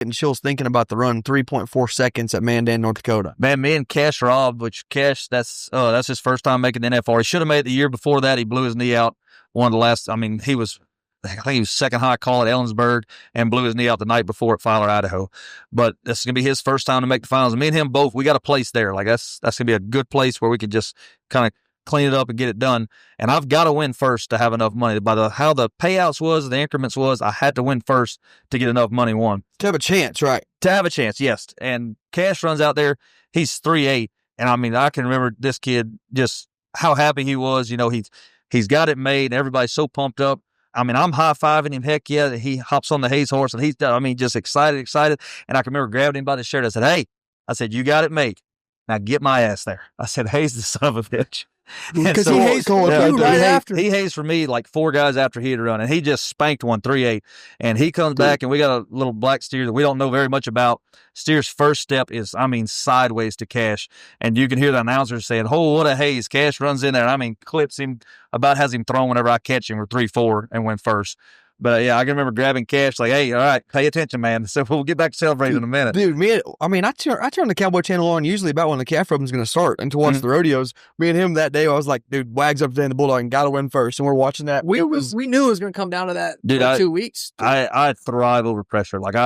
getting chills thinking about the run 3.4 seconds at Mandan, North Dakota. Man, me and Cash Robb, which Cash, that's his first time making the NFR. He should have made it the year before that. He blew his knee out. One of the last, I think he was second high call at Ellensburg and blew his knee out the night before at Filer, Idaho. But this is going to be his first time to make the finals. Me and him both, we got a place there. Like that's going to be a good place where we could just kind of clean it up and get it done. And I've got to win first to have enough money. By how the payouts was, the increments was, I had to win first to get enough money won. To have a chance, right? To have a chance, yes. And Cash runs out there. He's 3'8". And I can remember this kid, just how happy he was. He's got it made. Everybody's so pumped up. I'm high-fiving him. Heck yeah. He hops on the Hayes horse and he's, just excited. And I can remember grabbing him by the shirt. I said, hey, you got it made. Now get my ass there. I said, Hayes the son of a bitch. Because he hazed right after. He hazed for me like 4 guys after he had run, and he just spanked one 3.8. And he comes back, and we got a little black steer that we don't know very much about. Steer's first step is, sideways to Cash, and you can hear the announcer saying, "Oh, what a haze!" Cash runs in there, and clips him, about has him thrown whenever I catch him. We're 3-4 and win first. But yeah, I can remember grabbing Cash like, hey, all right, pay attention, man. So we'll get back to celebrating in a minute. Dude, I turn the Cowboy Channel on usually about when the calf roping's going to start and to watch the rodeos. Me and him that day, I was like, dude, Wags up there in the Bulldog and got to win first. And we're watching that. We knew it was going to come down to that for 2 weeks. I thrive over pressure. Like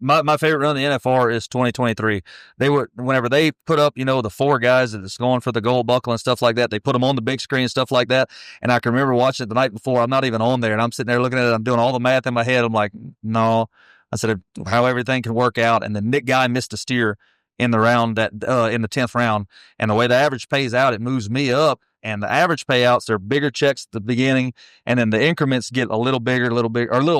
my favorite run in the NFR is 2023. Whenever they put up, the 4 guys that's going for the gold buckle and stuff like that, they put them on the big screen and stuff like that. And I can remember watching it the night before. I'm not even on there, and I'm sitting there looking at it. I'm doing all the math in my head. I'm like, no. I said, how everything can work out. And the Nick guy missed a steer in the round in the 10th round. And the way the average pays out, it moves me up. And the average payouts, they're bigger checks at the beginning, and then the increments get a little bigger,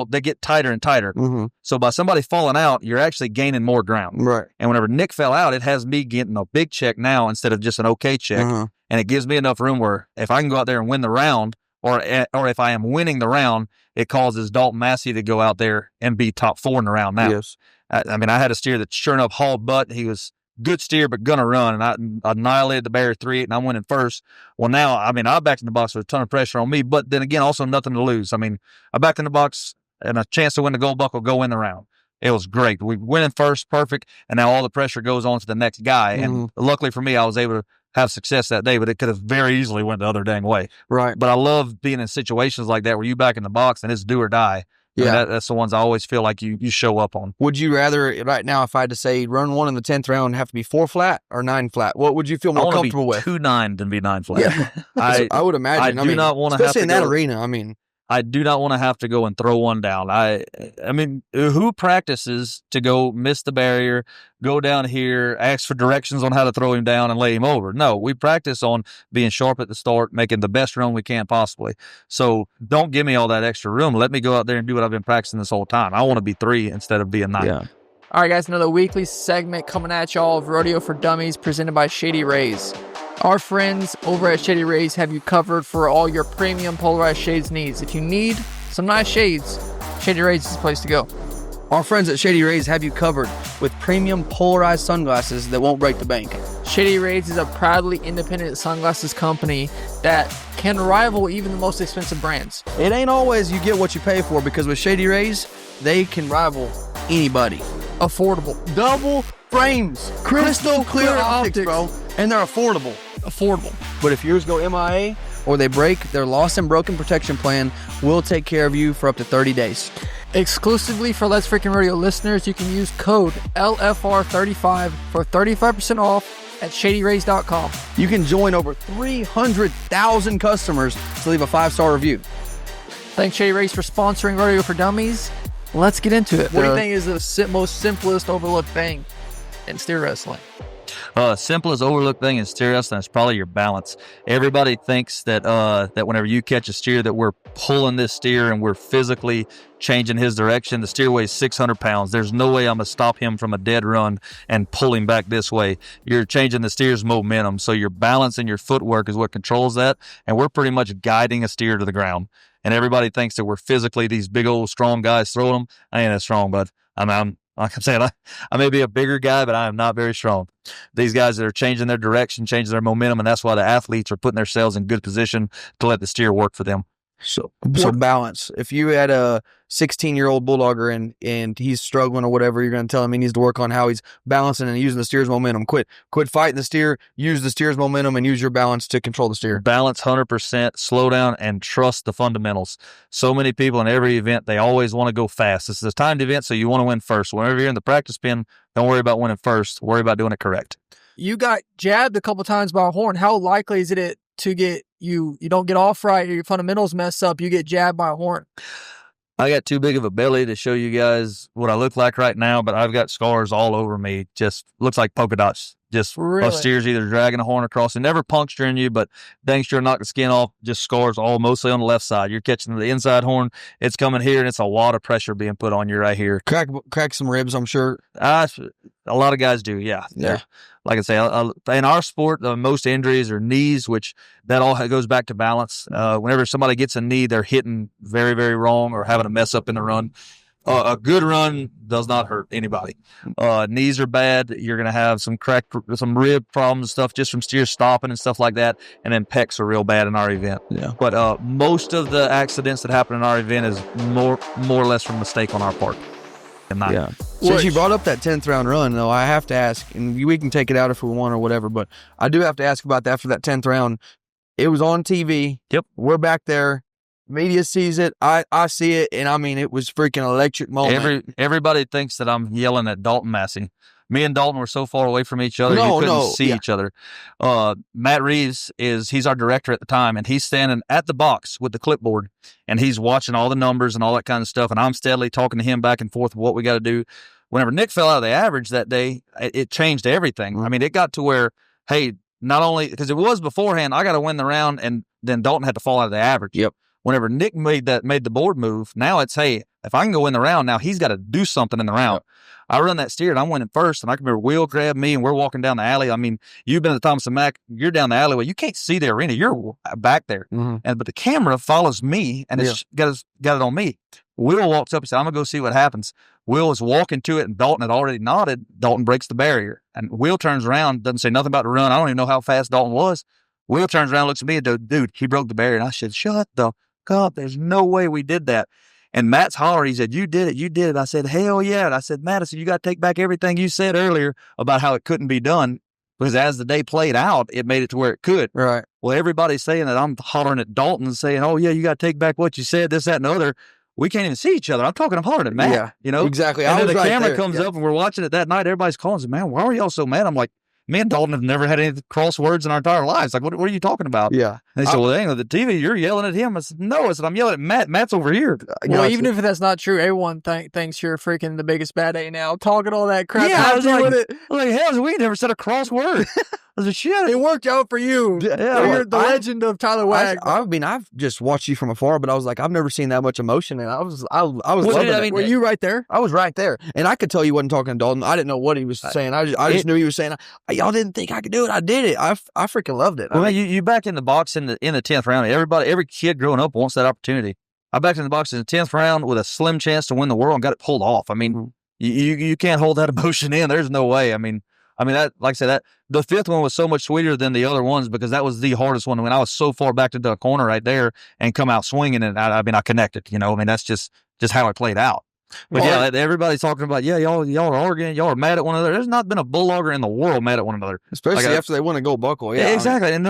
they get tighter and tighter. Mm-hmm. So by somebody falling out, you're actually gaining more ground. Right. And whenever Nick fell out, it has me getting a big check now instead of just an okay check. Uh-huh. And it gives me enough room where if I can go out there and win the round, or if I am winning the round, it causes Dalton Massey to go out there and be top 4 in the round now. Yes. I had a steer that sure enough hauled butt. He was good steer, but gonna run. And I annihilated the bear 3.8, and I'm winning first. Well, now, I backed in the box with a ton of pressure on me, but then again, also nothing to lose. I backed in the box and a chance to win the gold buckle, go in the round. It was great. We winning first, perfect, and now all the pressure goes on to the next guy. Mm-hmm. And luckily for me, I was able to have success that day, but it could have very easily went the other dang way. Right. But I love being in situations like that where you back in the box and it's do or die. Yeah, that's the ones I always feel like you show up on. Would you rather, right now, if I had to say run 1 in the 10th round, have to be 4 flat or 9 flat? What would you feel more comfortable with? 2-9 than be 9 flat. Yeah. I would imagine. I do not want to have to especially in that arena. I do not want to have to go and throw one down. Who practices to go miss the barrier, go down here, ask for directions on how to throw him down and lay him over? No, we practice on being sharp at the start, making the best run we can possibly. So don't give me all that extra room. Let me go out there and do what I've been practicing this whole time. I want to be 3 instead of being 9. Yeah. All right, guys, another weekly segment coming at y'all of Rodeo for Dummies presented by Shady Rays. Our friends over at Shady Rays have you covered for all your premium polarized shades needs. If you need some nice shades, Shady Rays is the place to go. Our friends at Shady Rays have you covered with premium polarized sunglasses that won't break the bank. Shady Rays is a proudly independent sunglasses company that can rival even the most expensive brands. It ain't always you get what you pay for, because with Shady Rays, they can rival anybody. Affordable. Double frames. Crystal clear optics, bro. And they're affordable. But if yours go MIA or they break, their lost and broken protection plan will take care of you for up to 30 days. Exclusively for Let's Freaking Rodeo listeners, you can use code LFR35 for 35% off at shadyrays.com. You can join over 300,000 customers to leave a 5-star review. Thanks, Shady Rays, for sponsoring Rodeo for Dummies. Let's get into it. What do you think is the most simplest overlooked thing in steer wrestling? Simplest overlooked thing in steer wrestling is probably your balance. Everybody thinks that whenever you catch a steer that we're pulling this steer and we're physically changing his direction. The steer weighs 600 pounds. There's no way I'm going to stop him from a dead run and pull him back this way. You're changing the steer's momentum. So your balance and your footwork is what controls that. And we're pretty much guiding a steer to the ground. And everybody thinks that we're physically these big old strong guys throwing them. I ain't that strong, but I'm like I'm saying, I may be a bigger guy, but I am not very strong. These guys that are changing their direction, changing their momentum, and that's why the athletes are putting themselves in good position to let the steer work for them. So balance. If you had a 16-year-old bulldogger and he's struggling or whatever, you're going to tell him he needs to work on how he's balancing and using the steer's momentum. Quit fighting the steer. Use the steer's momentum and use your balance to control the steer. Balance 100%, slow down, and trust the fundamentals. So many people in every event, they always want to go fast. This is a timed event, so you want to win first. Whenever you're in the practice pen, don't worry about winning first. Worry about doing it correct. You got jabbed a couple times by a horn. How likely is it to get you don't get off right, or your fundamentals mess up, you get jabbed by a horn? I got too big of a belly to show you guys what I look like right now, but I've got scars all over me. Just looks like polka dots. Just really? Steers either dragging a horn across and never puncturing you, but dang sure knock the skin off. Just scars all mostly on the left side. You're catching the inside horn. It's coming here, and it's a lot of pressure being put on you right here. Crack some ribs, I'm sure. A lot of guys do, yeah. Like I say, in our sport, the most injuries are knees, which that all goes back to balance. Whenever somebody gets a knee, they're hitting very, very wrong or having a mess up in the run. A good run does not hurt anybody. Knees are bad. You're going to have some rib problems and stuff just from steers stopping and stuff like that. And then pecs are real bad in our event. Yeah. But most of the accidents that happen in our event is more or less from mistake on our part. Yeah. Since you brought up that 10th round run, though, I have to ask, and we can take it out if we want or whatever, but I do have to ask about that after that 10th round. It was on TV. Yep. We're back there. Media sees it. I see it, and I mean, it was freaking electric moment. Everybody thinks that I'm yelling at Dalton Massey. Me and Dalton were so far away from each other, you couldn't see each other. Matt Reeves he's our director at the time, and he's standing at the box with the clipboard, and he's watching all the numbers and all that kind of stuff, and I'm steadily talking to him back and forth what we got to do. Whenever Nick fell out of the average that day, it changed everything. Mm-hmm. I mean, it got to where, hey, not only, because it was beforehand, I got to win the round, and then Dalton had to fall out of the average. Yep. Whenever Nick made the board move, now it's, hey, if I can go win the round, now he's got to do something in the round. Yep. I run that steer, and I'm winning first, and I can remember Will grabbed me, and we're walking down the alley. I mean, you've been to Thomas and Mack, you're down the alleyway. You can't see the arena. You're back there. Mm-hmm. But the camera follows me, and it's got it on me. Will walks up and said, I'm going to go see what happens. Will is walking to it, and Dalton had already nodded. Dalton breaks the barrier, and Will turns around, doesn't say nothing about the run. I don't even know how fast Dalton was. Will turns around, looks at me, and goes, dude, he broke the barrier. And I said, shut the up. There's no way we did that. And Matt's hollering. He said, you did it. I said, hell yeah. And I said, Matt, I said, you got to take back everything you said earlier about how it couldn't be done, because as the day played out, it made it to where it could. Right. Well, everybody's saying that I'm hollering at Dalton and saying, oh yeah, you got to take back what you said, this, that, and the other. We can't even see each other. I'm hollering at Matt. Yeah, you know? Exactly. And then the camera comes up and we're watching it that night. Everybody's calling and says, man, why are y'all so mad? I'm like, me and Dalton have never had any cross words in our entire lives. Like, what are you talking about? Yeah. And they said, well, dang, the TV, you're yelling at him. I said, no. I said, I'm yelling at Matt. Matt's over here. Well, even if that's not true, everyone thinks you're freaking the biggest bad A now. Talking all that crap. Yeah, I was like, hell, we never said a cross word. I said, shit. It worked out for you. Yeah, you're the legend of Tyler Wag. I mean, I've just watched you from afar, but I was like, I've never seen that much emotion, and I was loving it. I mean, were you right there? I was right there, and I could tell you wasn't talking to Dalton. I didn't know what he was saying. I just knew he was saying, y'all didn't think I could do it. I did it. I freaking loved it. Well, you back in the box in the 10th round. Every kid growing up wants that opportunity. I backed in the box in the 10th round with a slim chance to win the world and got it pulled off. I mean, you can't hold that emotion in. There's no way. I mean, that, like I said, that the 5th one was so much sweeter than the other ones because that was the hardest one. When I was so far back into the corner right there and come out swinging, and I connected. You know, I mean, that's just how it played out. But everybody's talking about, y'all are arguing, y'all are mad at one another. There's not been a bulldogger in the world mad at one another, especially after they won a gold buckle. Yeah, exactly. And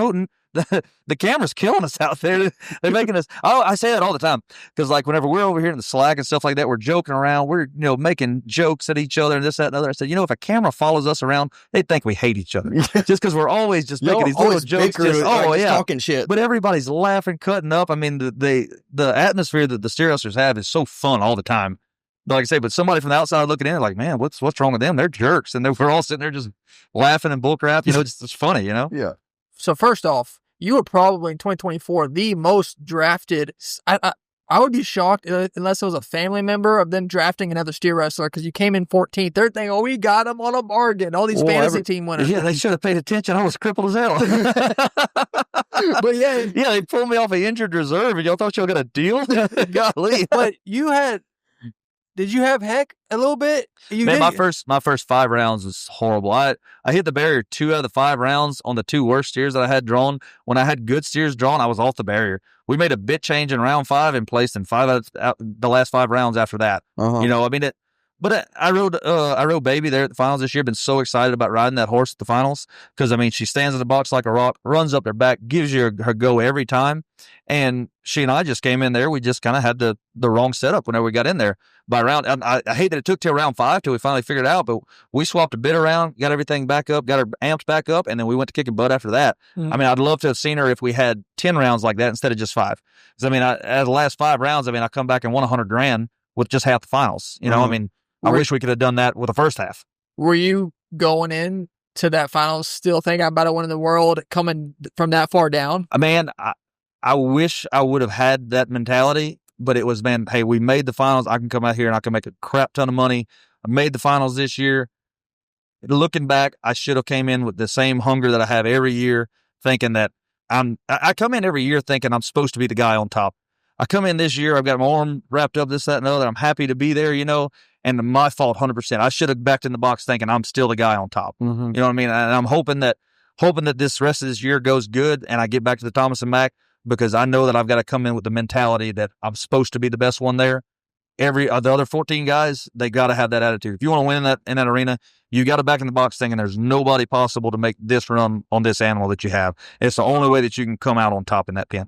the camera's killing us out there. They're making us. I say that all the time because, like, whenever we're over here in the Slack and stuff like that, we're joking around. We're making jokes at each other and this, that, and the other. I said, if a camera follows us around, they think we hate each other just because we're always just making these little jokes. Just talking shit. But everybody's laughing, cutting up. I mean, the atmosphere that the steer hustlers have is so fun all the time. Like I say, but somebody from the outside looking in, like, man, what's wrong with them? They're jerks, and we're all sitting there just laughing and bullcrap. It's funny, Yeah. So first off, you were probably in 2024 the most drafted. I would be shocked unless it was a family member of them drafting another steer wrestler because you came in 14th. They're thinking, oh, we got him on a bargain. All these fantasy team winners. Yeah, they should have paid attention. I was crippled as hell. But yeah, they pulled me off an injured reserve, and y'all thought y'all got a deal. Golly, but you had. Did you have heck a little bit? You Man, did. my first 5 rounds was horrible. I hit the barrier 2 out of the 5 rounds on the 2 worst steers that I had drawn. When I had good steers drawn, I was off the barrier. We made a bit change in round 5 and placed in 5 out the last 5 rounds after that. You know, I mean, I rode Baby there at the finals this year. Been so excited about riding that horse at the finals because, I mean, she stands in the box like a rock, runs up their back, gives you her go every time. And she and I just came in there. We just kind of had the wrong setup whenever we got in there. By round, I hate that it took till round 5 till we finally figured it out, but we swapped a bit around, got everything back up, got her amps back up, and then we went to kicking butt after that. I mean, I'd love to have seen her if we had 10 rounds like that instead of just 5. Because, I mean, out of the last 5 rounds, I mean, I come back and won $100,000 with just half the finals. You know, I mean, I wish we could have done that with the first half. Were you going in to that finals still thinking about it winning the world coming from that far down? Man, I wish I would have had that mentality, but it was, man, hey, we made the finals. I can come out here and I can make a crap ton of money. I made the finals this year. Looking back, I should have came in with the same hunger that I have every year, thinking that I come in every year thinking I'm supposed to be the guy on top. I come in this year, I've got my arm wrapped up, this, that, and the other. I'm happy to be there, you know, and my fault 100%. I should have backed in the box thinking I'm still the guy on top. You know what I mean? And I'm hoping that this rest of this year goes good and I get back to the Thomas and Mack, because I know that I've got to come in with the mentality that I'm supposed to be the best one there. The other 14 guys, they got to have that attitude. If you want to win in that arena, you got to back in the box thinking there's nobody possible to make this run on this animal that you have. It's the only way that you can come out on top in that pen.